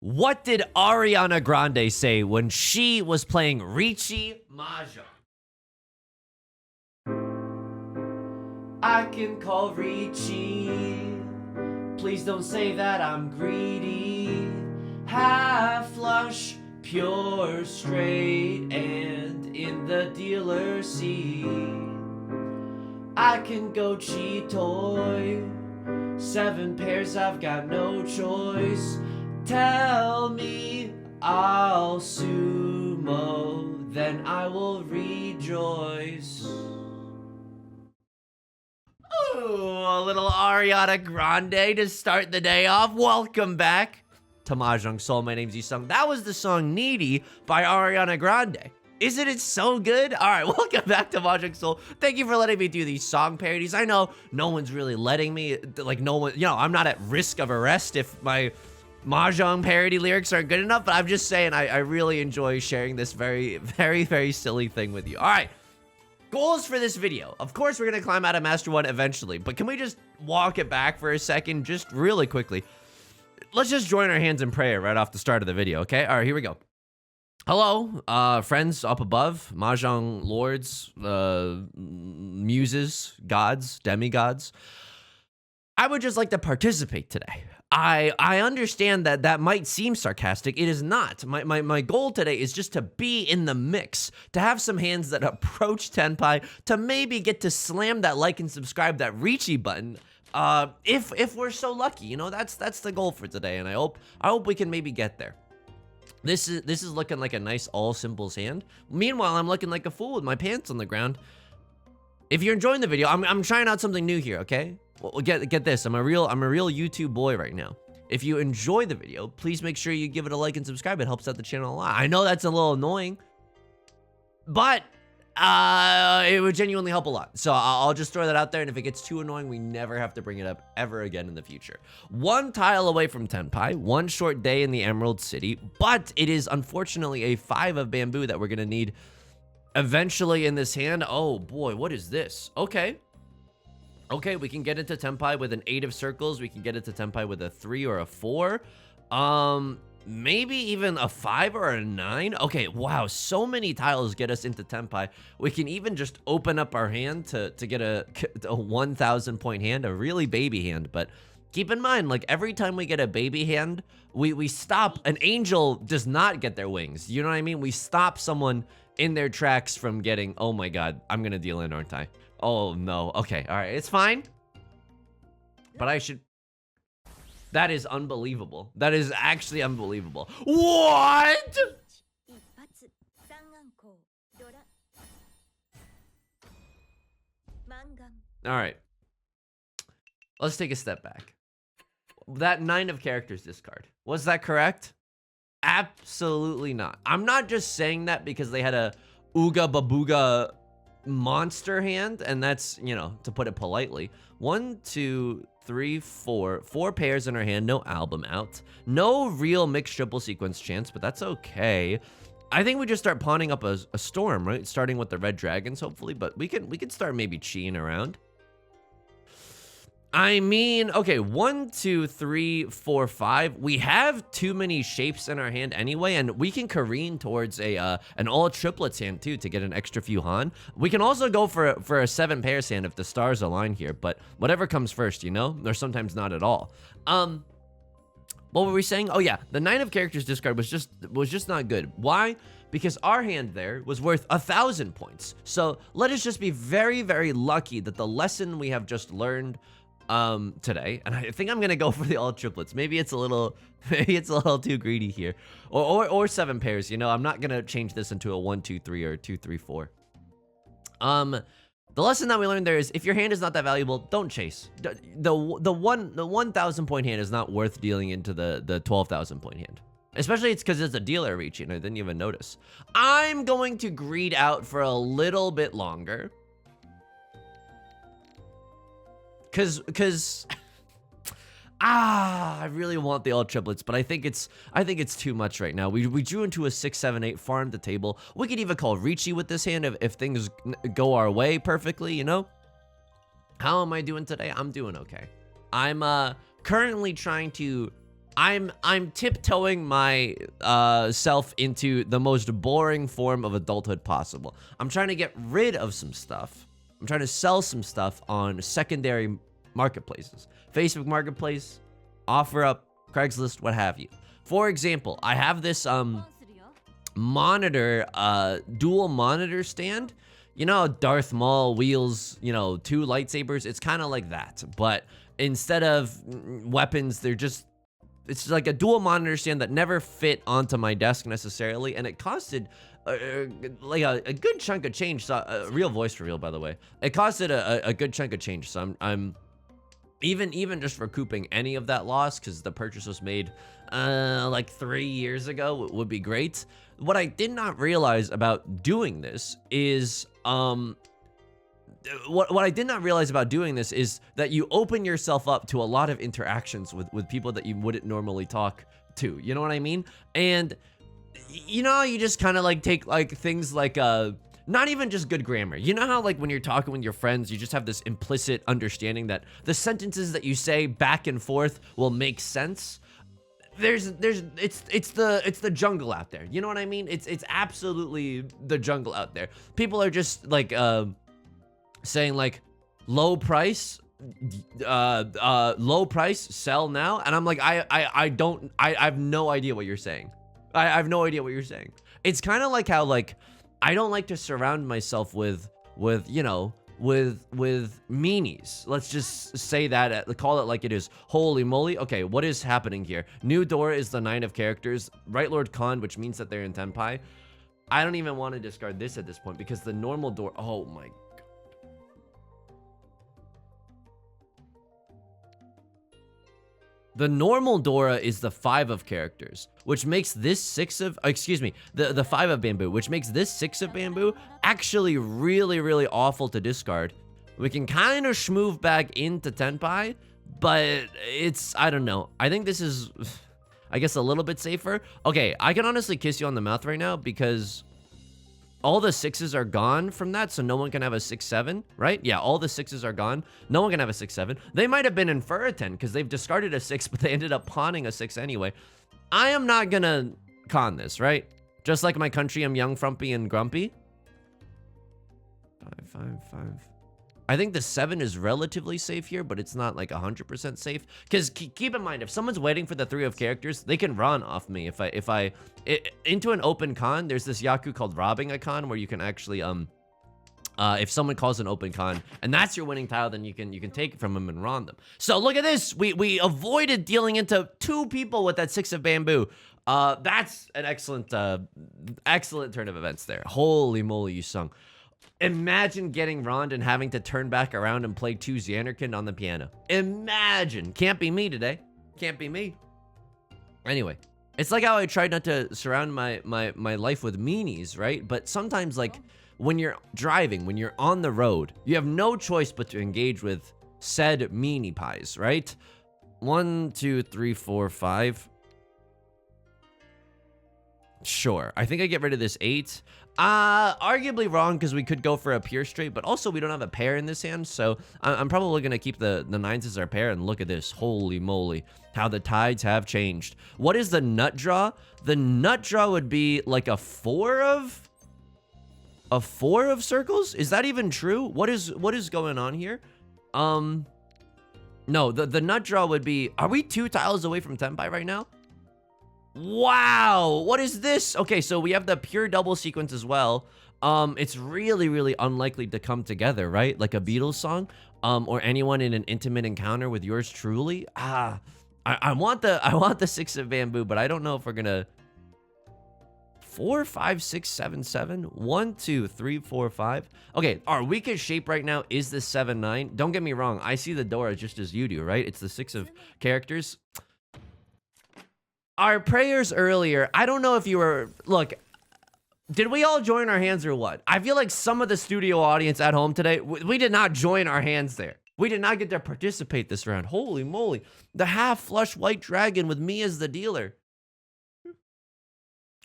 What did Ariana Grande say when she was playing Riichi Mahjong? I can call Riichi. Please don't say that I'm greedy. Half flush, pure straight, and in the dealer seat. I can go cheat toy. 7 pairs, I've got no choice. Tell me I'll sumo, then I will rejoice. Ooh, a little Ariana Grande to start the day off. Welcome back to Mahjong Soul. My name's Yusong. That was the song Needy by Ariana Grande. Isn't it so good? All right, welcome back to Mahjong Soul. Thank you for letting me do these song parodies. I know no one's really letting me, like no one, I'm not at risk of arrest if my Mahjong parody lyrics aren't good enough, but I'm just saying I really enjoy sharing this very, very, very silly thing with you. All right, goals for this video. Of course, we're gonna climb out of Master 1 eventually, but can we just walk it back for a second, just really quickly? Let's just join our hands in prayer right off the start of the video, okay? All right, here we go. Hello, friends up above, Mahjong lords, muses, gods, demigods. I would just like to participate today. I understand that might seem sarcastic. It is not. My goal today is just to be in the mix, to have some hands that approach Tenpai, to maybe get to slam that like and subscribe, that Riichi button, if we're so lucky. That's the goal for today, and I hope we can maybe get there. This is looking like a nice all symbols hand. Meanwhile, I'm looking like a fool with my pants on the ground. If you're enjoying the video, I'm trying out something new here, okay? Well, get this. I'm a real YouTube boy right now. If you enjoy the video, please make sure you give it a like and subscribe. It helps out the channel a lot. I know that's a little annoying, but it would genuinely help a lot. So I'll just throw that out there, and if it gets too annoying, we never have to bring it up ever again in the future. 1 tile away from Tenpai, 1 short day in the Emerald City, but it is unfortunately a 5 of bamboo that we're gonna need eventually in this hand. Oh boy, what is this? Okay, we can get into Tenpai with an 8 of circles. We can get into Tenpai with a 3 or a 4. Maybe even a 5 or a 9. Okay, wow, so many tiles get us into Tenpai. We can even just open up our hand to get a 1,000 point hand, a really baby hand. But keep in mind, like every time we get a baby hand, we stop. An angel does not get their wings. You know what I mean? We stop someone in their tracks from getting, oh my god, I'm gonna deal in, aren't I? Oh no, okay, all right, it's fine. But I should... That is unbelievable. That is actually unbelievable. What? All right. Let's take a step back. That 9 of characters discard. Was that correct? Absolutely not. I'm not just saying that because they had a Ooga Babuga monster hand, and that's, to put it politely. 1, 2, 3, 4 pairs in our hand, no album out, no real mixed triple sequence chance, but that's okay. I think we just start pawning up a storm, right? Starting with the red dragons, hopefully, but we can start maybe cheating around. I mean, okay, 1, 2, 3, 4, 5. We have too many shapes in our hand anyway, and we can careen towards an all triplets hand too to get an extra few Han. We can also go for a 7 pairs hand if the stars align here, but whatever comes first, or sometimes not at all. What were we saying? Oh yeah, the 9 of characters discard was just not good. Why? Because our hand there was worth 1,000 points. So let us just be very, very lucky that the lesson we have just learned today, and I think I'm gonna go for the all triplets. Maybe it's a little too greedy here, or 7 pairs. I'm not gonna change this into a 1, 2, 3 or 2, 3, 4. The lesson that we learned there is if your hand is not that valuable, don't chase. The 1,000 point hand is not worth dealing into the 12,000 point hand. Especially it's because it's a dealer Riichi, and I didn't even notice. I'm going to greed out for a little bit longer. Cause I really want the all triplets, but I think it's too much right now. We drew into a 6, 7, 8, farmed the table. We could even call Riichi with this hand if things go our way perfectly, How am I doing today? I'm doing okay. I'm currently trying to I'm tiptoeing my self into the most boring form of adulthood possible. I'm trying to get rid of some stuff. I'm trying to sell some stuff on secondary marketplaces. Facebook Marketplace, OfferUp, Craigslist, what have you. For example, I have this monitor, dual monitor stand. You know, Darth Maul wields, you know, 2 lightsabers. It's kind of like that, but instead of weapons, it's like a dual monitor stand that never fit onto my desk necessarily, and it costed like a good chunk of change. So, real voice reveal, by the way. It costed a good chunk of change. So I'm even just recouping any of that loss, because the purchase was made like 3 years ago, would be great. What I did not realize about doing this is what I did not realize about doing this is that you open yourself up to a lot of interactions with people that you wouldn't normally talk to. You know what I mean? And you know, you just kind of like take like things like not even just good grammar. You know how like when you're talking with your friends, you just have this implicit understanding that the sentences that you say back and forth will make sense. It's the jungle out there. You know what I mean? It's absolutely the jungle out there. People are just like saying like low price, sell now, and I'm like, I have no idea what you're saying. I have no idea what you're saying. It's kind of like how like I don't like to surround myself with you know, with meanies. Let's just say that, call it like it is. Holy moly. Okay, what is happening here? New door is the 9 of characters. Right Lord Khan, which means that they're in Tenpai. I don't even want to discard this at this point because the normal door, oh my god. The normal Dora is the 5 of characters, which makes this 6 of, excuse me, the 5 of bamboo, which makes this 6 of bamboo actually really, really awful to discard. We can kind of schmoove back into Tenpai, but it's, I don't know. I think this is, I guess, a little bit safer. Okay, I can honestly kiss you on the mouth right now because all the 6s are gone from that, so no one can have a 6-7, right? Yeah, all the 6s are gone. No one can have a 6-7. They might have been in for a 10 because they've discarded a 6, but they ended up pawning a 6 anyway. I am not gonna con this, right? Just like my country, I'm young, frumpy, and grumpy. 5, 5, 5. I think the 7 is relatively safe here, but it's not like 100% safe. Because keep in mind, if someone's waiting for the 3 of characters, they can run off me. Into an open con, there's this Yaku called robbing a con where you can actually if someone calls an open con and that's your winning tile, then you can take it from them and run them. So look at this. We avoided dealing into 2 people with that 6 of bamboo. That's an excellent turn of events there. Holy moly, Yusong. Imagine getting Rond and having to turn back around and play 2 Xanarkand on the piano. Imagine. Can't be me today. Can't be me. Anyway, it's like how I tried not to surround my life with meanies, right? But sometimes, like, when you're driving, when you're on the road, you have no choice but to engage with said meanie pies, right? 1, 2, 3, 4, 5. Sure. I think I get rid of this 8. Arguably wrong because we could go for a pure straight, but also we don't have a pair in this hand, so I'm probably going to keep the 9s as our pair, and look at this. Holy moly. How the tides have changed. What is the nut draw? The nut draw would be like a 4 of circles? Is that even true? What is going on here? No, the nut draw would be, are we 2 tiles away from Tenpai right now? Wow, what is this? Okay, so we have the pure double sequence as well. It's really, really unlikely to come together, right? Like a Beatles song, or anyone in an intimate encounter with yours truly. I want the 6 of bamboo, but I don't know if we're gonna 4, 5, 6, 7, 7. 1, 2, 3, 4, 5. Okay, our weakest shape right now is the 7, 9. Don't get me wrong, I see the Dora just as you do, right? It's the 6 of characters. Our prayers earlier, I don't know if you were, look, did we all join our hands or what? I feel like some of the studio audience at home today, we did not join our hands there. We did not get to participate this round. Holy moly. The half flush white dragon with me as the dealer.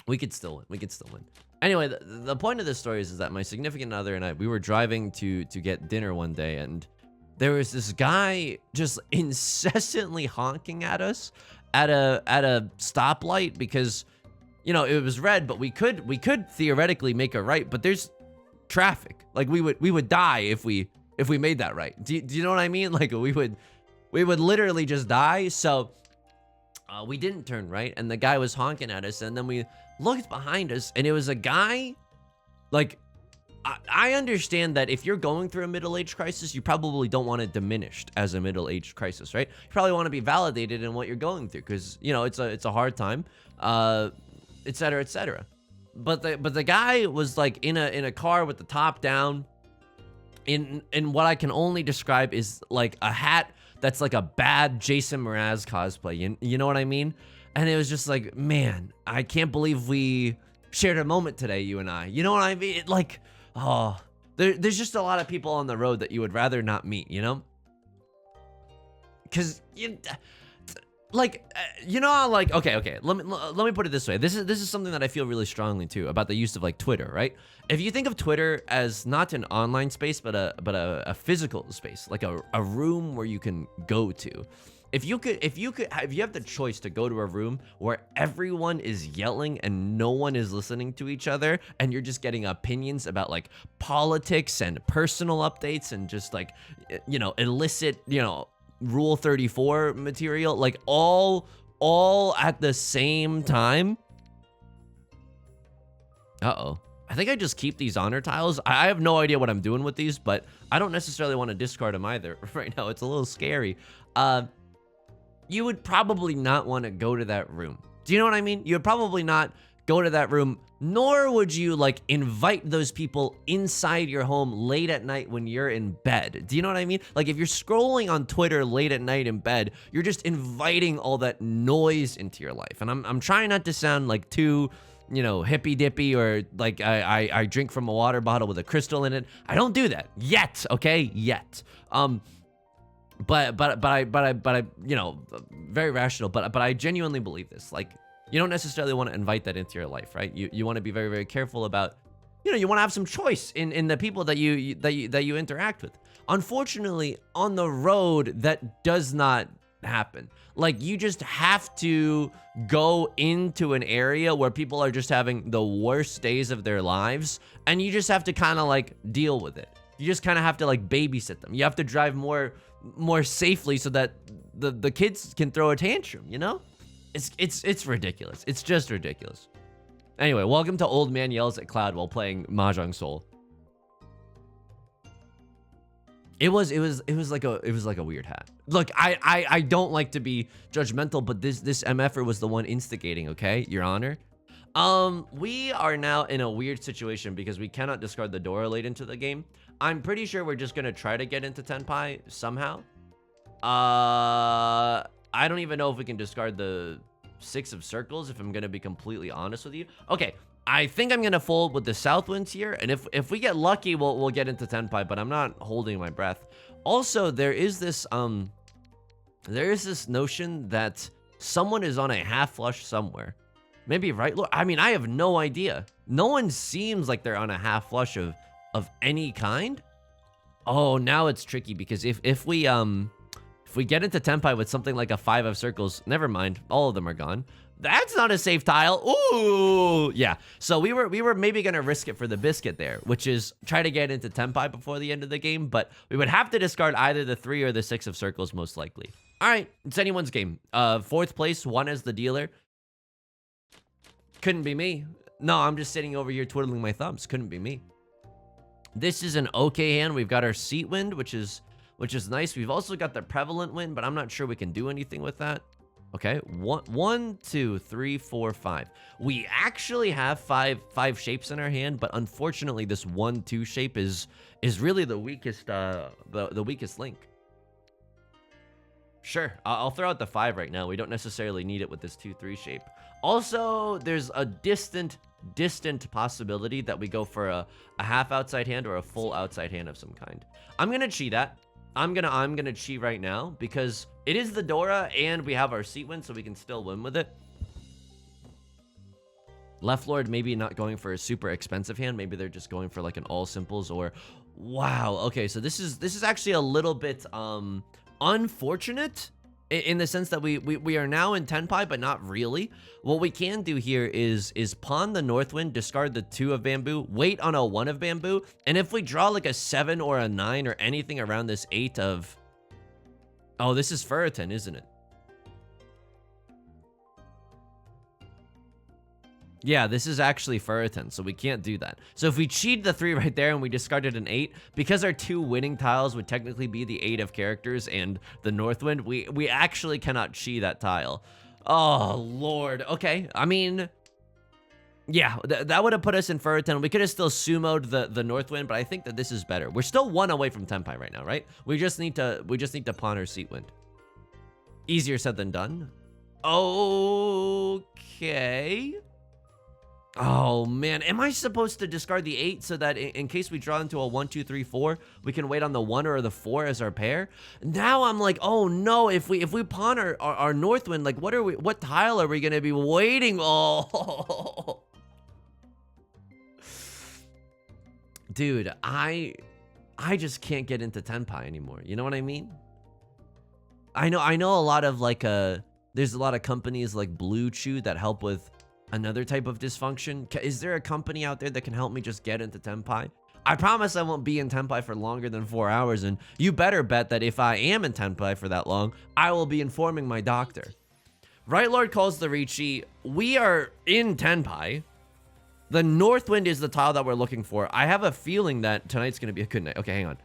We could still win. We could still win. Anyway, the point of this story is that my significant other and I, we were driving to get dinner one day, and there was this guy just incessantly honking at us. at a stoplight because, you know, it was red, but we could theoretically make a right, but there's traffic. Like we would die if we made that right. Do you know what I mean? Like we would literally just die. So we didn't turn right, and the guy was honking at us, and then we looked behind us, and it was a guy. Like, I understand that if you're going through a middle-age crisis, you probably don't want it diminished as a middle-age crisis, right? You probably want to be validated in what you're going through, because, you know, it's a hard time, et cetera, et cetera. But the guy was like in a car with the top down, in what I can only describe is like a hat that's like a bad Jason Mraz cosplay. You know what I mean? And it was just like, man, I can't believe we shared a moment today, you and I. You know what I mean? Like, oh, there's just a lot of people on the road that you would rather not meet, you know? Because you know, like, okay. Let me put it this way. This is something that I feel really strongly too about the use of like Twitter, right? If you think of Twitter as not an online space, but a physical space, like a room where you can go to. If you have the choice to go to a room where everyone is yelling and no one is listening to each other, and you're just getting opinions about like politics and personal updates and just like, you know, illicit, you know, Rule 34 material, like all at the same time. Uh-oh. I think I just keep these honor tiles. I have no idea what I'm doing with these, but I don't necessarily want to discard them either right now. It's a little scary. You would probably not want to go to that room. Do you know what I mean? You would probably not go to that room, nor would you like invite those people inside your home late at night when you're in bed. Do you know what I mean? Like if you're scrolling on Twitter late at night in bed, you're just inviting all that noise into your life. And I'm trying not to sound like too, you know, hippy dippy or like I drink from a water bottle with a crystal in it. I don't do that yet. Okay, yet. But I, you know, very rational. But I genuinely believe this. Like, you don't necessarily want to invite that into your life, right? You want to be very, very careful about, you know, you want to have some choice in the people that you interact with. Unfortunately, on the road, that does not happen. Like, you just have to go into an area where people are just having the worst days of their lives, and you just have to kind of like deal with it. You just kind of have to like babysit them. You have to drive more safely so that the kids can throw a tantrum, you know? It's ridiculous. It's just ridiculous. Anyway, welcome to Old Man Yells at Cloud while playing Mahjong Soul. It was like a weird hat. Look, I don't like to be judgmental, but this MFer was the one instigating, okay, Your Honor? We are now in a weird situation because we cannot discard the Dora late into the game. I'm pretty sure we're just gonna try to get into Tenpai somehow. I don't even know if we can discard the 6 of circles, if I'm gonna be completely honest with you. Okay, I think I'm gonna fold with the south winds here, and if we get lucky, we'll get into Tenpai, but I'm not holding my breath. Also, there is this notion that someone is on a half flush somewhere. Maybe right? Look, I mean, I have no idea. No one seems like they're on a half flush of any kind. Oh, now it's tricky because if we get into Tenpai with something like a 5 of circles, never mind, all of them are gone. That's not a safe tile. Ooh, yeah. So we were maybe gonna risk it for the biscuit there, which is try to get into Tenpai before the end of the game, but we would have to discard either the 3 or the 6 of circles most likely. All right, it's anyone's game. 4th place, 1 as the dealer. Couldn't be me. No, I'm just sitting over here twiddling my thumbs. Couldn't be me. This is an okay hand. We've got our seat wind, which is nice. We've also got the prevalent wind, but I'm not sure we can do anything with that. Okay, 1, 2, 3, 4, 5. We actually have five shapes in our hand, but unfortunately, this 1-2 shape is really the weakest the weakest link. Sure, I'll throw out the 5 right now. We don't necessarily need it with this 2-3 shape. Also, there's a distant possibility that we go for a half outside hand or a full outside hand of some kind. I'm gonna chi that. I'm gonna chi right now because it is the Dora and we have our seat win, so we can still win with it. Left Lord maybe not going for a super expensive hand. Maybe they're just going for like an all simples or wow. Okay, so this is actually a little bit unfortunate in the sense that we are now in Tenpai, but not really. What we can do here is pawn the Northwind, discard the 2 of bamboo, wait on a 1 of bamboo, and if we draw like a 7 or a 9 or anything around this 8 of... Oh, this is Ferritin, isn't it? Yeah, this is actually Ferritin, so we can't do that. So if we cheat the 3 right there and we discarded an 8, because our 2 winning tiles would technically be the 8 of characters and the Northwind, we actually cannot cheat that tile. Oh, Lord. Okay, I mean... Yeah, that would have put us in Ferritin. We could have still sumoed the Northwind, but I think that this is better. We're still 1 away from Tenpai right now, right? We just need to pawn our Seatwind. Easier said than done. Okay. Oh, man. Am I supposed to discard the 8 so that in case we draw into a 1, 2, 3, 4, we can wait on the 1 or the 4 as our pair? Now I'm like, oh, no. If we pawn our Northwind, like, what tile are we going to be waiting? Oh. Dude, I just can't get into Tenpai anymore. You know what I mean? I know a lot of, like, there's a lot of companies like Blue Chew that help with another type of dysfunction. Is there a company out there that can help me just get into Tenpai? I promise I won't be in Tenpai for longer than 4 hours, and you better bet that if I am in Tenpai for that long, I will be informing my doctor. Right Lord calls the Riichi. We are in Tenpai. The Northwind is the tile that we're looking for. I have a feeling that tonight's going to be a good night. Okay, hang on.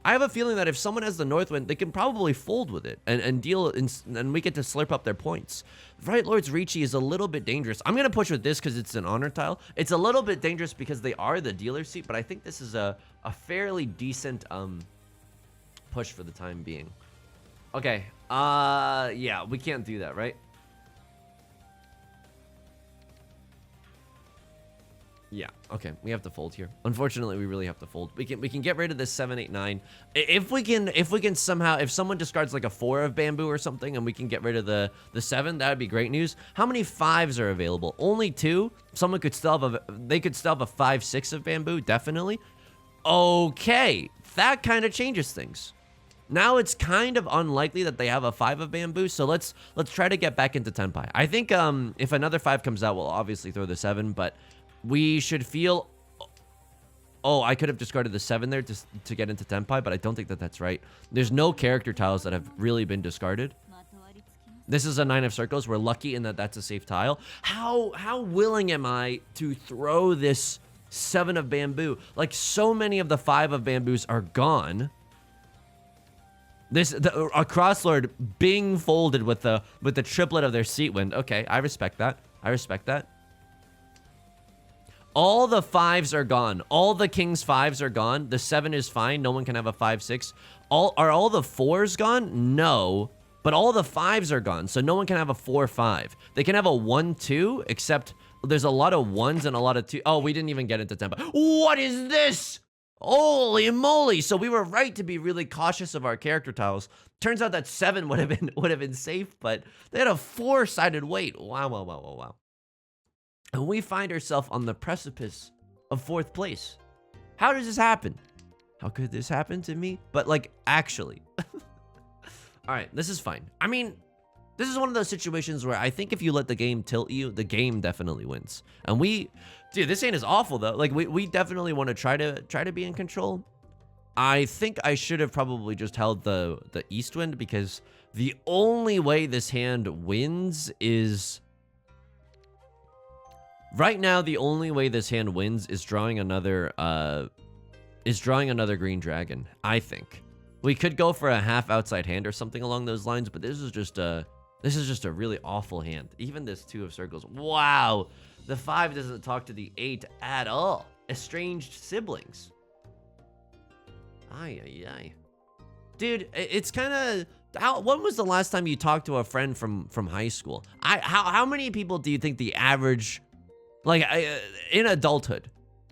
I have a feeling that if someone has the Northwind, they can probably fold with it and deal, and we get to slurp up their points. Right Lord's Riichi is a little bit dangerous. I'm going to push with this because it's an honor tile. It's a little bit dangerous because they are the dealer seat, but I think this is a fairly decent push for the time being. Okay, yeah, we can't do that, right? Yeah, okay, we have to fold here. Unfortunately, we really have to fold. We can get rid of this 7, 8, 9. If we can somehow, if someone discards like a 4 of bamboo or something and we can get rid of the 7, that would be great news. How many 5s are available? Only 2. Someone could still have they could still have a 5, 6 of bamboo, definitely. Okay, that kind of changes things. Now it's kind of unlikely that they have a 5 of bamboo, so let's try to get back into Tenpai. I think if another 5 comes out, we'll obviously throw the 7, but we should feel... Oh, I could have discarded the 7 there to get into Tenpai, but I don't think that that's right. There's no character tiles that have really been discarded. This is a 9 of circles. We're lucky in that that's a safe tile. How willing am I to throw this 7 of bamboo? Like, so many of the 5 of bamboos are gone. A Crosslord being folded with the triplet of their Seatwind. Okay, I respect that. I respect that. All the 5s are gone. All the King's 5s are gone. The 7 is fine. No one can have a 5, 6. Are all the 4s gone? No. But all the 5s are gone, so no one can have a 4, 5. They can have a 1, 2, except there's a lot of 1s and a lot of 2. Oh, we didn't even get into Tenpai. What is this? Holy moly. So we were right to be really cautious of our character tiles. Turns out that 7 would have been safe, but they had a 4-sided weight. Wow, wow, wow, wow, wow. And we find ourselves on the precipice of 4th place. How does this happen? How could this happen to me? But, like, actually. All right, this is fine. I mean, this is one of those situations where I think if you let the game tilt you, the game definitely wins. And dude, this hand is awful, though. Like, we definitely want to try to be in control. I think I should have probably just held the Eastwind, because the only way this hand wins is... Right now, the only way this hand wins is drawing another green dragon, I think. We could go for a half outside hand or something along those lines, but this is just a really awful hand. Even this 2 of circles. Wow. The 5 doesn't talk to the 8 at all. Estranged siblings. Ay, ay, ay. Dude, it's kind of... When was the last time you talked to a friend from high school? How many people do you think the average... Like, in adulthood,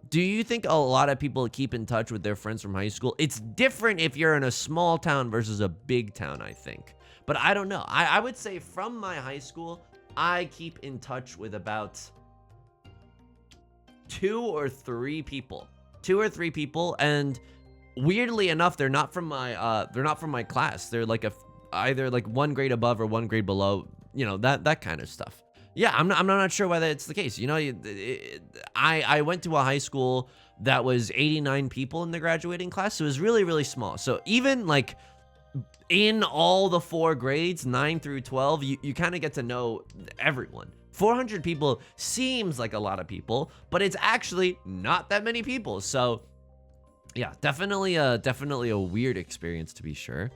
do you think a lot of people keep in touch with their friends from high school? It's different if you're in a small town versus a big town, I think. But I don't know. I would say from my high school, I keep in touch with about 2 or 3 people. 2 or 3 people, and weirdly enough, they're not from my class. They're like either like one grade above or one grade below, you know, that kind of stuff. Yeah, I'm not sure whether it's the case. You know, I went to a high school that was 89 people in the graduating class. So it was really, really small. So even like in all the 4 grades, 9 through 12, you kind of get to know everyone. 400 people seems like a lot of people, but it's actually not that many people. So yeah, definitely a weird experience to be sure.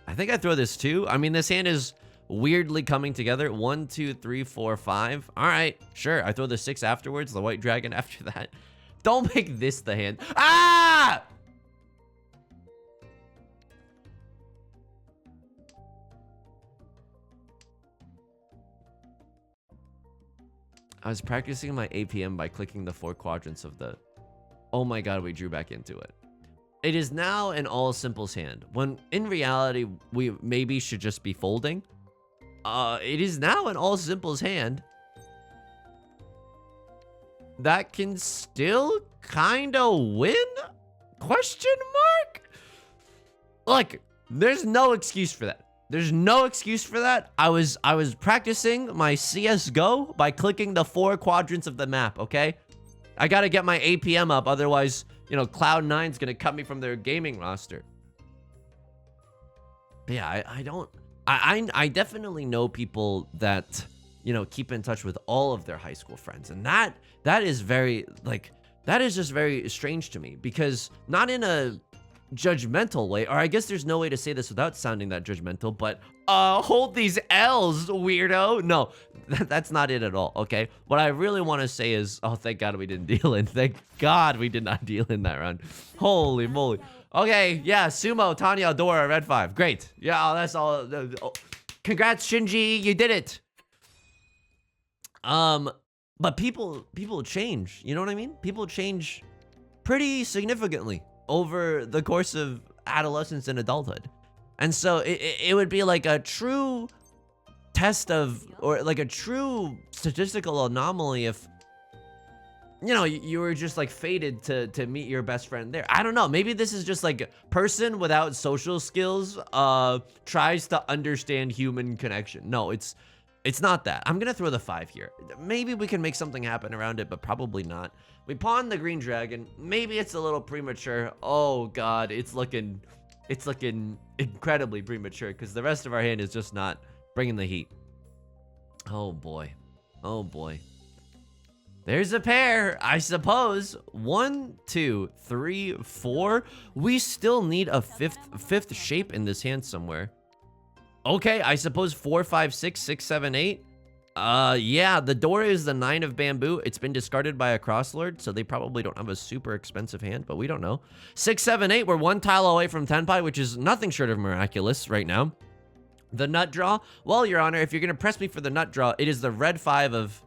I think I throw this too. I mean, this hand is weirdly coming together. 1, 2, 3, 4, 5. All right, sure. I throw the 6 afterwards, the white dragon after that. Don't make this the hand. Ah! I was practicing my APM by clicking the 4 quadrants of the... Oh my god, we drew back into it. It is now an all simples hand, when in reality, we maybe should just be folding. It is now an all simples hand that can still kind of win? Question mark? Look, there's no excuse for that. There's no excuse for that. I was practicing my CS:GO by clicking the 4 quadrants of the map, okay? I gotta get my APM up, otherwise, you know, Cloud9's gonna cut me from their gaming roster. But yeah, I definitely know people that, you know, keep in touch with all of their high school friends. And that is very, like, that is just very strange to me, because not in a judgmental way, or I guess there's no way to say this without sounding that judgmental, but hold these L's, weirdo. No, that's not it at all, okay? What I really want to say is, oh, thank God we didn't deal in. Thank God we did not deal in that round. Holy moly. Okay, yeah, Sumo, Tanya, Dora, red 5. Great. Yeah, that's all. Congrats, Shinji, you did it. But people change, you know what I mean? People change pretty significantly over the course of adolescence and adulthood. And so it would be like a true test of, or like a true statistical anomaly if, you know, you were just like fated to meet your best friend there. I don't know. Maybe this is just like a person without social skills tries to understand human connection. No, it's not that. I'm gonna throw the 5 here. Maybe we can make something happen around it, but probably not. We pawn the green dragon. Maybe it's a little premature. Oh God, it's looking incredibly premature because the rest of our hand is just not bringing the heat. Oh boy. Oh boy. There's a pair, I suppose. 1, 2, 3, 4. We still need a fifth shape in this hand somewhere. Okay, I suppose 4, 5, 6, 6, 7, 8. Yeah, the door is the 9 of bamboo. It's been discarded by a crosslord, so they probably don't have a super expensive hand, but we don't know. 6, 7, 8. We're 1 tile away from tenpai, which is nothing short of miraculous right now. The nut draw. Well, Your Honor, if you're gonna press me for the nut draw, it is the red 5 of...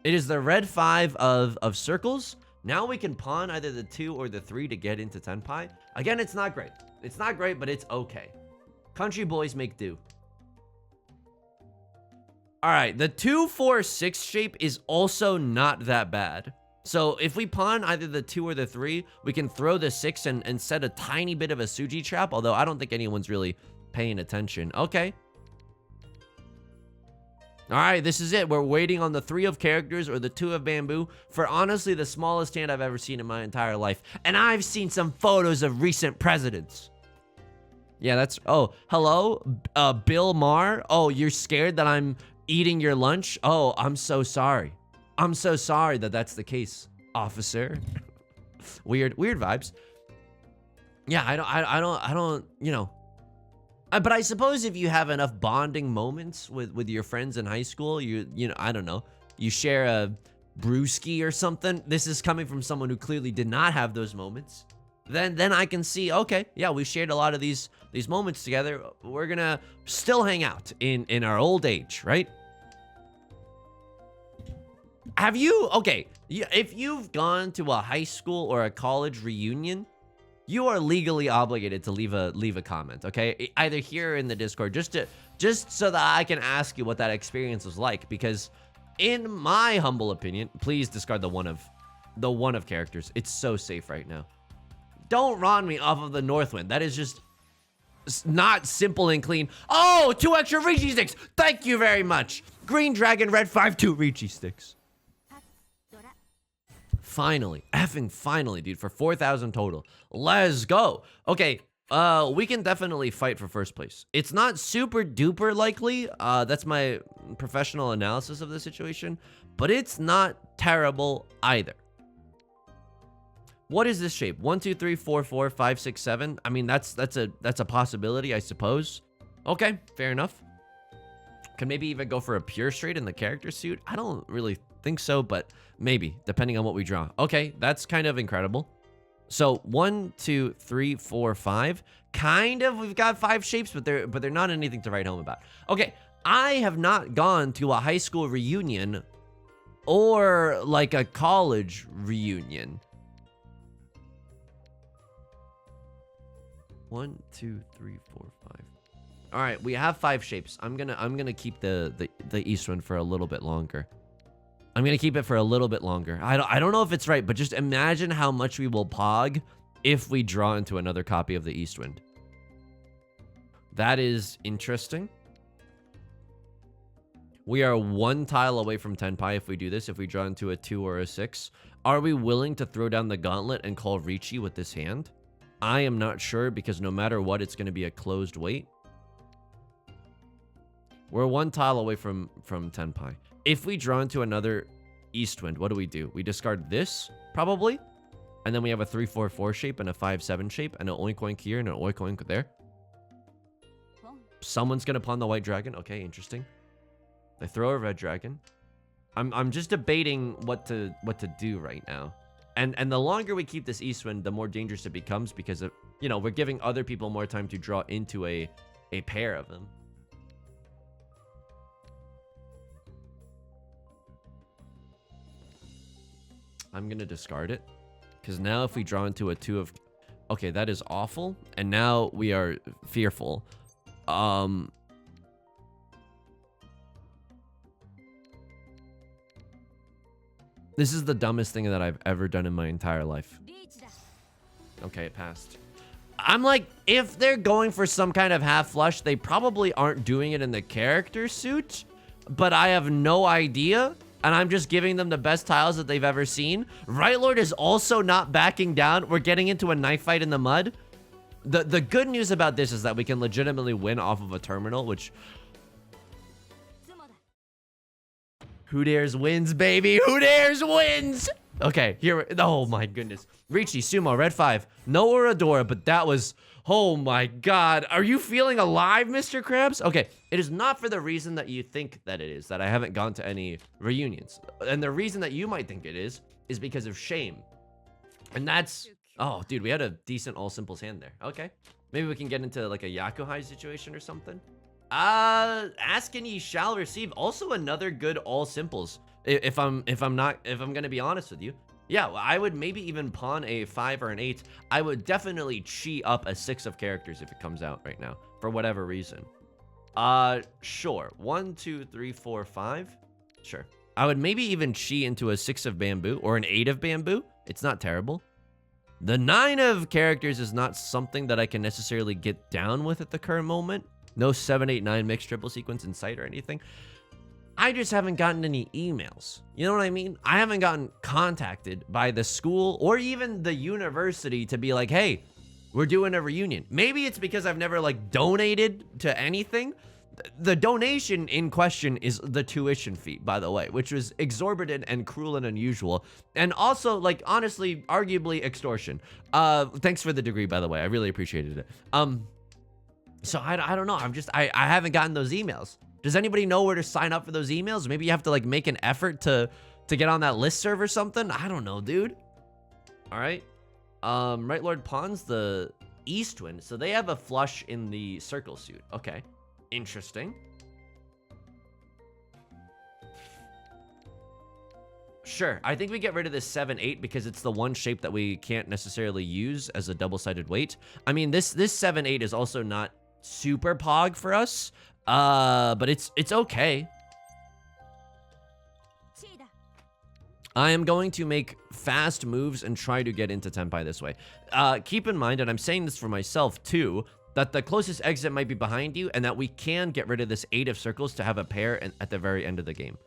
It is the red 5 of circles. Now we can pawn either the 2 or the 3 to get into tenpai. Again, it's not great. It's not great, but it's okay. Country boys make do. All right, the 2, 4, 6 shape is also not that bad. So if we pawn either the 2 or the 3, we can throw the 6 and set a tiny bit of a Suji trap, although I don't think anyone's really paying attention. Okay. All right, this is it. We're waiting on the 3 of characters or the 2 of bamboo for honestly the smallest hand I've ever seen in my entire life. And I've seen some photos of recent presidents. Yeah, that's... Oh, hello? Bill Maher? Oh, you're scared that I'm eating your lunch? Oh, I'm so sorry. I'm so sorry that that's the case, officer. Weird vibes. Yeah, I don't, you know. But I suppose if you have enough bonding moments with your friends in high school, you know, I don't know, you share a brewski or something. This is coming from someone who clearly did not have those moments. Then I can see, okay, yeah, we shared a lot of these moments together. We're gonna still hang out in our old age, right? Have you, okay, if you've gone to a high school or a college reunion, you are legally obligated to leave a comment, okay? Either here or in the Discord, just so that I can ask you what that experience was like, because in my humble opinion, please discard the one of characters. It's so safe right now. Don't Ron me off of the Northwind. That is just not simple and clean. Oh, 2 extra Riichi sticks. Thank you very much. Green Dragon, red 5-2 Riichi sticks. Finally, effing finally, dude, for 4,000 total. Let's go. Okay, we can definitely fight for first place. It's not super duper likely. That's my professional analysis of the situation, but it's not terrible either. What is this shape? 1, 2, 3, 4, 4, 5, 6, 7. I mean, that's a possibility, I suppose. Okay, fair enough. Can maybe even go for a pure straight in the character suit. I don't really think so, but maybe, depending on what we draw. Okay, that's kind of incredible. So 1, 2, 3, 4, 5. Kind of, we've got 5 shapes, but they're not anything to write home about. Okay, I have not gone to a high school reunion or like a college reunion. 1, 2, 3, 4, 5. All right, we have 5 shapes. I'm gonna keep the east one for a little bit longer. I'm gonna keep it for a little bit longer. I don't know if it's right, but just imagine how much we will pog if we draw into another copy of the Eastwind. That is interesting. We are 1 tile away from Tenpai if we do this. If we draw into a 2 or a 6, are we willing to throw down the gauntlet and call Riichi with this hand? I am not sure, because no matter what, it's gonna be a closed wait. We're 1 tile away from Tenpai. If we draw into another Eastwind, what do? We discard this, probably. And then we have a 3-4-4 shape and a 5-7 shape and an oink oink here and an oink oink there. Someone's gonna pawn the white dragon. Okay, interesting. They throw a red dragon. I'm just debating what to do right now. And the longer we keep this Eastwind, the more dangerous it becomes, because of, you know, we're giving other people more time to draw into a pair of them. I'm gonna discard it, because now if we draw into a 2 of... Okay, that is awful, and now we are fearful. This is the dumbest thing that I've ever done in my entire life. Okay, it passed. I'm like, if they're going for some kind of half flush, they probably aren't doing it in the character suit, but I have no idea. And I'm just giving them the best tiles that they've ever seen. Right Lord is also not backing down. We're getting into a knife fight in the mud. The good news about this is that we can legitimately win off of a terminal, which... Who dares wins, baby? Who dares wins? Okay, here... Oh my goodness. Riichi, Sumo, red 5. No Oradora, but that was... Oh my god. Are you feeling alive, Mr. Krabs? Okay, it is not for the reason that you think that it is, that I haven't gone to any reunions. And the reason that you might think it is because of shame. And that's... Oh, dude, we had a decent all simples hand there. Okay. Maybe we can get into like a Yakuza situation or something. Ask and ye shall receive. Also another good all simples. If I'm gonna be honest with you. Yeah, I would maybe even pawn a 5 or an 8. I would definitely chi up a 6 of characters if it comes out right now, for whatever reason. Sure. 1, 2, 3, 4, 5. Sure. I would maybe even chi into a 6 of bamboo or an 8 of bamboo. It's not terrible. The 9 of characters is not something that I can necessarily get down with at the current moment. No 7, 8, 9 mixed triple sequence in sight or anything. I just haven't gotten any emails. You know what I mean? I haven't gotten contacted by the school or even the university to be like, hey, we're doing a reunion. Maybe it's because I've never like donated to anything. The donation in question is the tuition fee, by the way, which was exorbitant and cruel and unusual. And also, like, honestly, arguably extortion. Thanks for the degree, by the way. I really appreciated it. So I don't know. I haven't gotten those emails. Does anybody know where to sign up for those emails? Maybe you have to like make an effort to get on that listserv or something. I don't know, dude. All right. Right Lord pawns the Eastwind. So they have a flush in the circle suit. Okay. Interesting. Sure. I think we get rid of this 7-8 because it's the one shape that we can't necessarily use as a double-sided weight. I mean, this 7-8 is also not super pog for us. But it's okay. I am going to make fast moves and try to get into Tenpai this way. Keep in mind, and I'm saying this for myself too, that the closest exit might be behind you, and that we can get rid of this 8 of circles to have a pair at the very end of the game.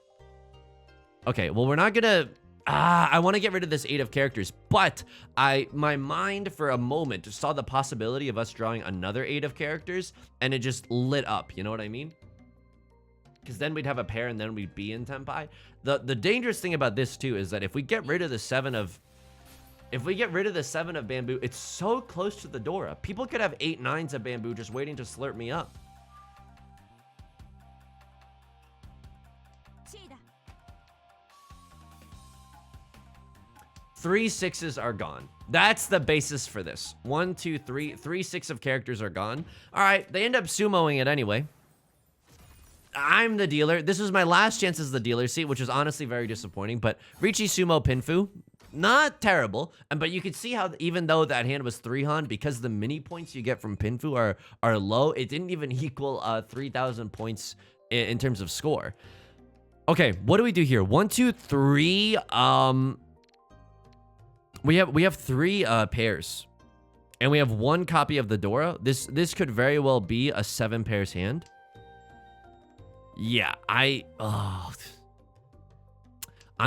Okay, well, we're not gonna... I want to get rid of this 8 of characters, but my mind for a moment just saw the possibility of us drawing another 8 of characters, and it just lit up, you know what I mean? Because then we'd have a pair, and then we'd be in Tenpai. The dangerous thing about this, too, is that if we get rid of the 7 of... If we get rid of the 7 of bamboo, it's so close to the Dora. People could have 8 9s of bamboo just waiting to slurp me up. Three 6s are gone. That's the basis for this. 1, 2, 3. 3 6 of characters are gone. All right, they end up sumoing it anyway. I'm the dealer. This was my last chance as the dealer seat, which is honestly very disappointing. But Riichi Sumo Pinfu, not terrible. But you could see how even though that hand was 3-han, because the mini points you get from Pinfu are low, it didn't even equal 3,000 points in terms of score. Okay, what do we do here? 1, 2, 3. We have 3 pairs, and we have 1 copy of the Dora. This could very well be a 7 pairs hand. Yeah, I'm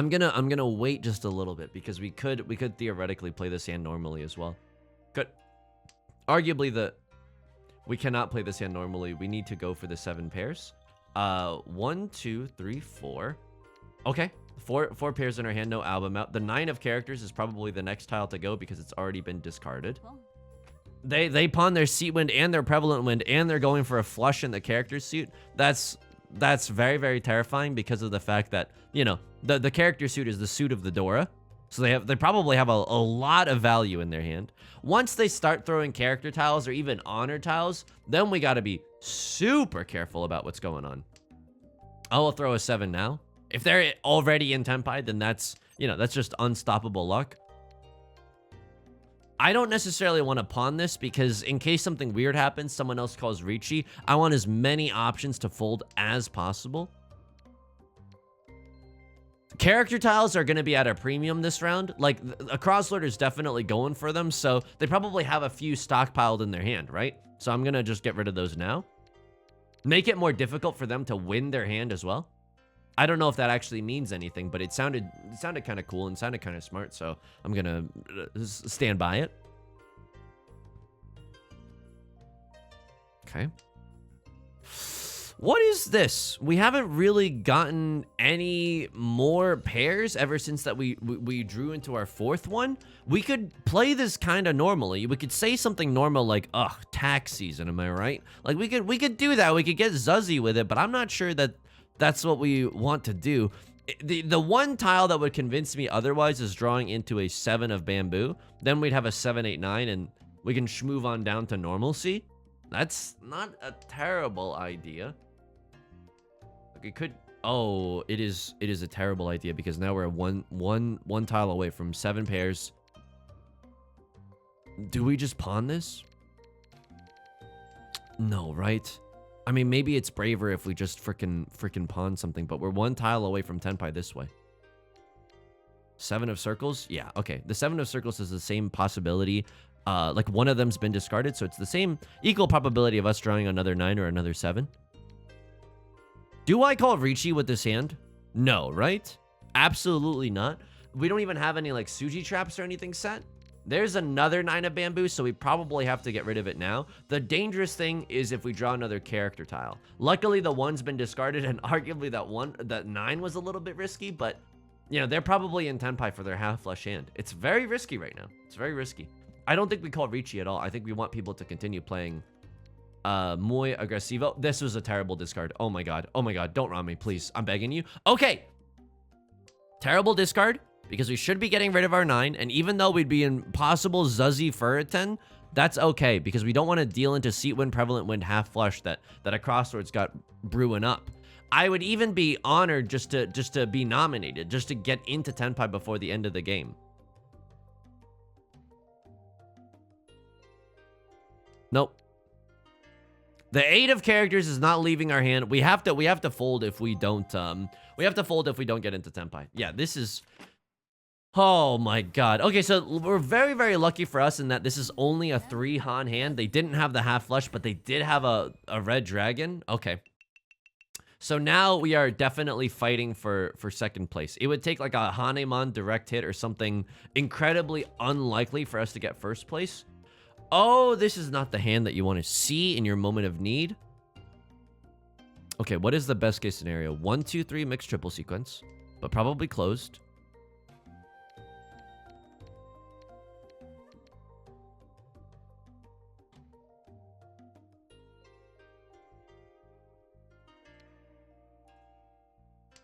gonna wait just a little bit because we could theoretically play this hand normally as well. Good. Arguably we cannot play this hand normally. We need to go for the 7 pairs. 1, 2, 3, 4. Okay. 4 pairs in our hand, no album out. The 9 of characters is probably the next tile to go because it's already been discarded. They pawn their seat wind and their prevalent wind, and they're going for a flush in the character suit. That's very, very terrifying because of the fact that, you know, the character suit is the suit of the Dora. So they probably have a lot of value in their hand. Once they start throwing character tiles or even honor tiles, then we got to be super careful about what's going on. I will throw a 7 now. If they're already in Tenpai, then that's, you know, that's just unstoppable luck. I don't necessarily want to pawn this because in case something weird happens, someone else calls Riichi, I want as many options to fold as possible. Character tiles are going to be at a premium this round. Like, a crosslord is definitely going for them, so they probably have a few stockpiled in their hand, right? So I'm going to just get rid of those now. Make it more difficult for them to win their hand as well. I don't know if that actually means anything, but it sounded kind of cool and sounded kind of smart, so I'm gonna stand by it. Okay. What is this? We haven't really gotten any more pairs ever since that we drew into our 4th one. We could play this kind of normally. We could say something normal like, ugh, tax season, am I right? Like, we could do that. We could get zuzzy with it, but I'm not sure that that's what we want to do. The one tile that would convince me otherwise is drawing into a 7 of bamboo. Then we'd have a 7, 8, 9, and we can move on down to normalcy. That's not a terrible idea. Like, it could... Oh, it is a terrible idea because now we're one tile away from 7 pairs. Do we just pawn this? No, right? I mean, maybe it's braver if we just frickin' pawn something, but we're 1 tile away from Tenpai this way. 7 of circles? Yeah, okay. The 7 of circles is the same possibility. Like, one of them's been discarded, so it's the same equal probability of us drawing another 9 or another 7. Do I call Riichi with this hand? No, right? Absolutely not. We don't even have any, like, Suji traps or anything set. There's another 9 of bamboo, so we probably have to get rid of it now. The dangerous thing is if we draw another character tile. Luckily, the 1's been discarded, and arguably that 9 was a little bit risky, but, you know, they're probably in Tenpai for their half-flush hand. It's very risky right now. It's very risky. I don't think we call Riichi at all. I think we want people to continue playing muy agresivo. This was a terrible discard. Oh my god. Oh my god. Don't run me, please. I'm begging you. Okay. Terrible discard. Because we should be getting rid of our 9, and even though we'd be in possible Zuzzy for a 10, that's okay, because we don't want to deal into seat wind, prevalent wind, half flush that a crossword's got brewing up. I would even be honored just to be nominated, just to get into Tenpai before the end of the game. Nope. The 8 of characters is not leaving our hand. We have to fold if we don't get into Tenpai. Yeah, this is Oh my god. Okay, so we're very, very lucky for us in that this is only a 3 Han hand. They didn't have the half flush, but they did have a red dragon. Okay. So now we are definitely fighting for second place. It would take like a Hanemon direct hit or something incredibly unlikely for us to get first place. Oh, this is not the hand that you want to see in your moment of need. Okay, what is the best case scenario? 1, 2, 3 mixed triple sequence, but probably closed.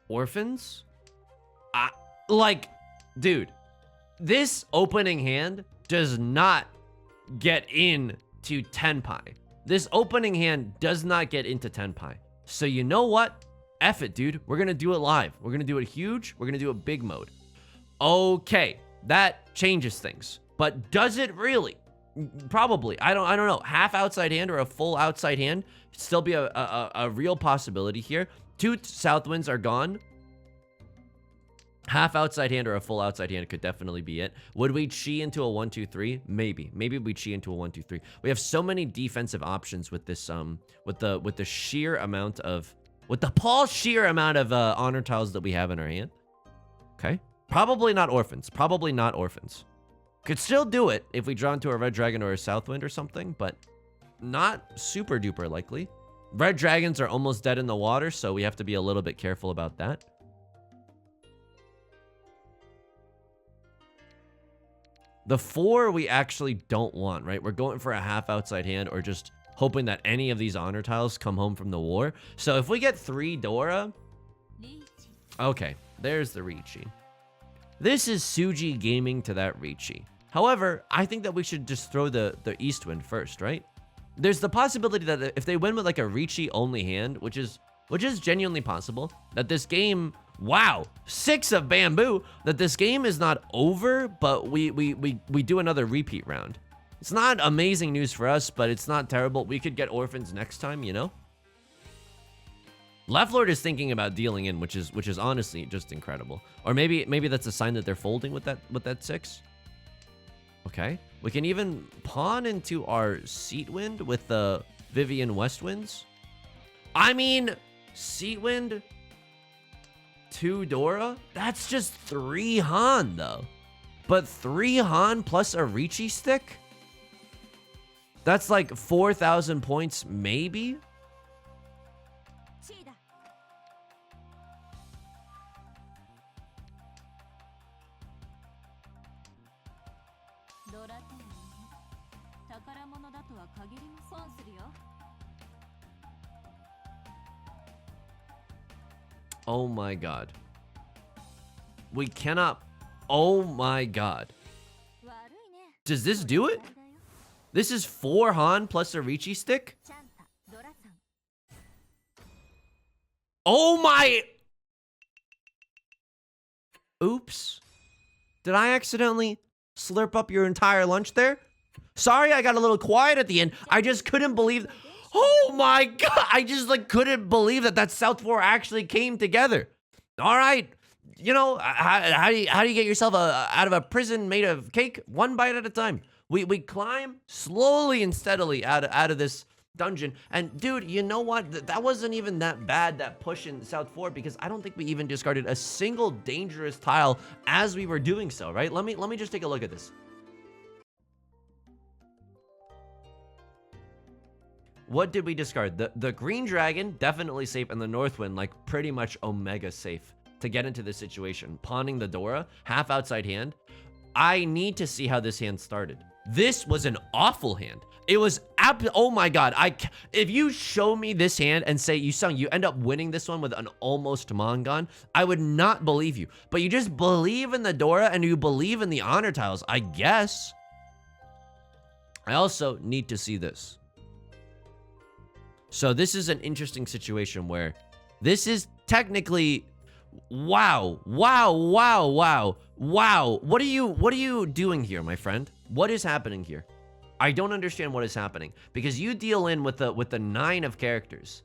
Orphans? Like, dude, this opening hand does not get into Tenpai. This opening hand does not get into Tenpai. So you know what? F it, dude. We're gonna do it live. We're gonna do it huge. We're gonna do it big mode. Okay, that changes things. But does it really? Probably. I don't know. Half outside hand or a full outside hand still be a real possibility here. 2 south winds are gone. Half outside hand or a full outside hand could definitely be it. Would we chi into a 1, 2, 3? Maybe. Maybe we chi into a 1, 2, 3. We have so many defensive options with this with the sheer amount of sheer amount of honor tiles that we have in our hand. Okay. Probably not orphans. Probably not orphans. Could still do it if we draw into a red dragon or a south wind or something, but not super duper likely. Red dragons are almost dead in the water, so we have to be a little bit careful about that. The 4 we actually don't want, right? We're going for a half outside hand or just hoping that any of these honor tiles come home from the war. So if we get 3 Dora... Okay, there's the Riichi. This is Suji gaming to that Riichi. However, I think that we should just throw the east wind first, right? There's the possibility that if they win with like a Riichi only hand, which is genuinely possible, that this game, wow, 6 of bamboo, that this game is not over, but we do another repeat round. It's not amazing news for us, but it's not terrible. We could get orphans next time, you know? Left Lord is thinking about dealing in, which is honestly just incredible. Or maybe that's a sign that they're folding with that 6. Okay. We can even pawn into our seat wind with the Vivian West winds. I mean, seat wind, 2 Dora. That's just 3 Han though. But 3 Han plus a Riichi stick? That's like 4,000 points maybe? Oh my god. We cannot... Oh my god. Does this do it? This is 4 Han plus a Riichi stick? Oh my... Oops. Did I accidentally slurp up your entire lunch there? Sorry, I got a little quiet at the end. I just couldn't believe... Oh my god! I just like couldn't believe that South 4 actually came together. All right, you know how do you get yourself out of a prison made of cake? 1 bite at a time. We climb slowly and steadily out of this dungeon. And dude, you know what? That wasn't even that bad, that push in South 4, because I don't think we even discarded a single dangerous tile as we were doing so. Right? Let me just take a look at this. What did we discard? The green dragon, definitely safe, and the north wind, like pretty much omega safe to get into this situation. Pawning the Dora, half outside hand. I need to see how this hand started. This was an awful hand. It was oh my god. If you show me this hand and say, Yusong, you end up winning this one with an almost Mongon, I would not believe you. But you just believe in the Dora and you believe in the honor tiles, I guess. I also need to see this. So this is an interesting situation where this is technically, wow. What are you doing here, my friend? What is happening here? I don't understand what is happening, because you deal in with the 9 of characters.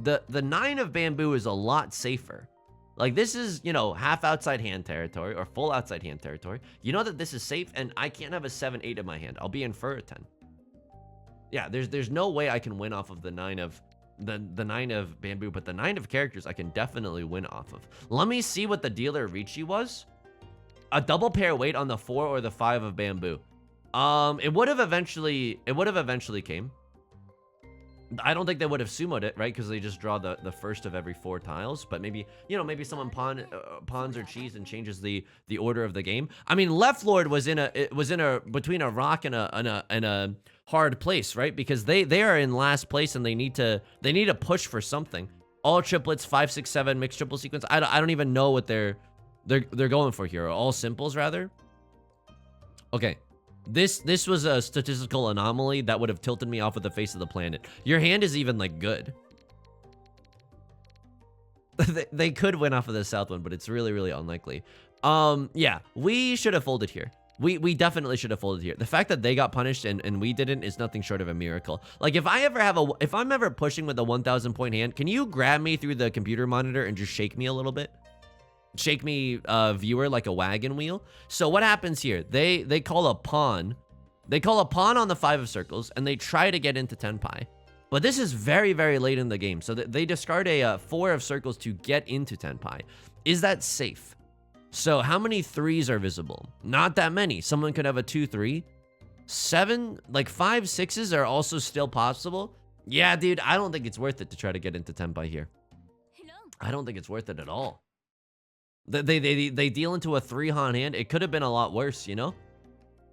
The 9 of bamboo is a lot safer. Like, this is, you know, half outside hand territory or full outside hand territory. You know that this is safe, and I can't have a 7-8 in my hand. I'll be in for a 10. Yeah, there's no way I can win off of the 9 of the 9 of bamboo, but the 9 of characters I can definitely win off of. Let me see what the dealer Riichi was. A double pair weight on the 4 or the 5 of bamboo. It would have eventually came. I don't think they would have sumoed it, right? Because they just draw the first of every 4 tiles. But maybe, you know, maybe someone pawns or cheese and changes the order of the game. I mean, Left Lord was between a rock and a hard place, right? Because they are in last place and they need to push for something. All triplets, 5, 6, 7 mixed triple sequence. I don't even know what they're going for here. All simples rather. Okay. This was a statistical anomaly that would have tilted me off of the face of the planet. Your hand is even, like, good. They could win off of the south one, but it's really, really unlikely. Yeah, we should have folded here. We definitely should have folded here. The fact that they got punished and we didn't is nothing short of a miracle. Like, if I'm ever pushing with a 1,000 point hand, can you grab me through the computer monitor and just shake me a little bit? Shake me, viewer, like a wagon wheel. So what happens here? They call a pawn. They call a pawn on the 5 of circles, and they try to get into tenpai. But this is very, very late in the game, so they discard a 4 of circles to get into tenpai. Is that safe? So how many 3s are visible? Not that many. Someone could have a 2-3. 7, like 5 6s are also still possible. Yeah, dude, I don't think it's worth it to try to get into tenpai here. I don't think it's worth it at all. They deal into a 3-han hand. It could have been a lot worse, you know?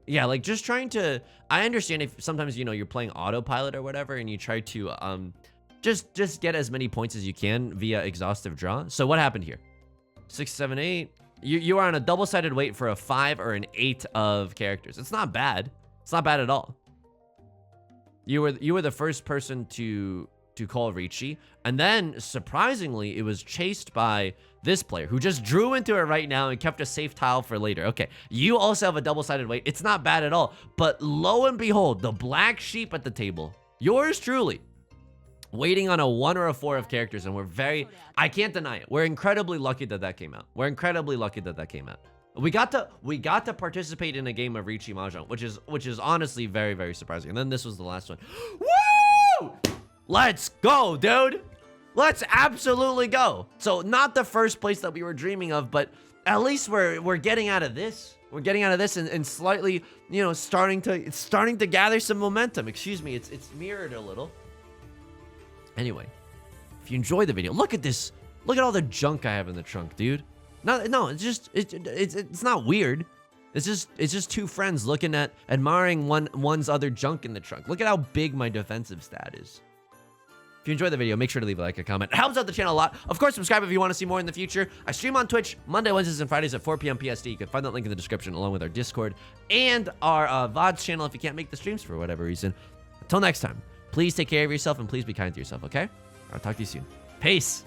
Yeah, like just trying to... I understand if sometimes, you know, you're playing autopilot or whatever and you try to just get as many points as you can via exhaustive draw. So what happened here? 6, 7, 8. You are on a double-sided weight for a 5 or an 8 of characters. It's not bad. It's not bad at all. You were the first person to call Riichi, and then surprisingly it was chased by this player who just drew into it right now and kept a safe tile for later. Okay, you also have a double-sided weight. It's not bad at all, but lo and behold, the black sheep at the table, yours truly, waiting on a 1 or a 4 of characters, and I can't deny it, we're incredibly lucky that came out. We're incredibly lucky that came out. We got to participate in a game of Riichi Mahjong, which is honestly very, very surprising. And then this was the last one. Woo! Let's go, dude. Let's absolutely go. So not the first place that we were dreaming of, but at least we're getting out of this. We're getting out of this and slightly, you know, starting to gather some momentum. Excuse me, it's mirrored a little. Anyway, if you enjoyed the video, look at this. Look at all the junk I have in the trunk, dude. No, it's not weird. It's just 2 friends looking at admiring one's other junk in the trunk. Look at how big my defensive stat is. If you enjoyed the video, make sure to leave a like, a comment. It helps out the channel a lot. Of course, subscribe if you want to see more in the future. I stream on Twitch Monday, Wednesdays, and Fridays at 4 p.m. PST. You can find that link in the description along with our Discord and our VODs channel if you can't make the streams for whatever reason. Until next time, please take care of yourself and please be kind to yourself, okay? I'll talk to you soon. Peace.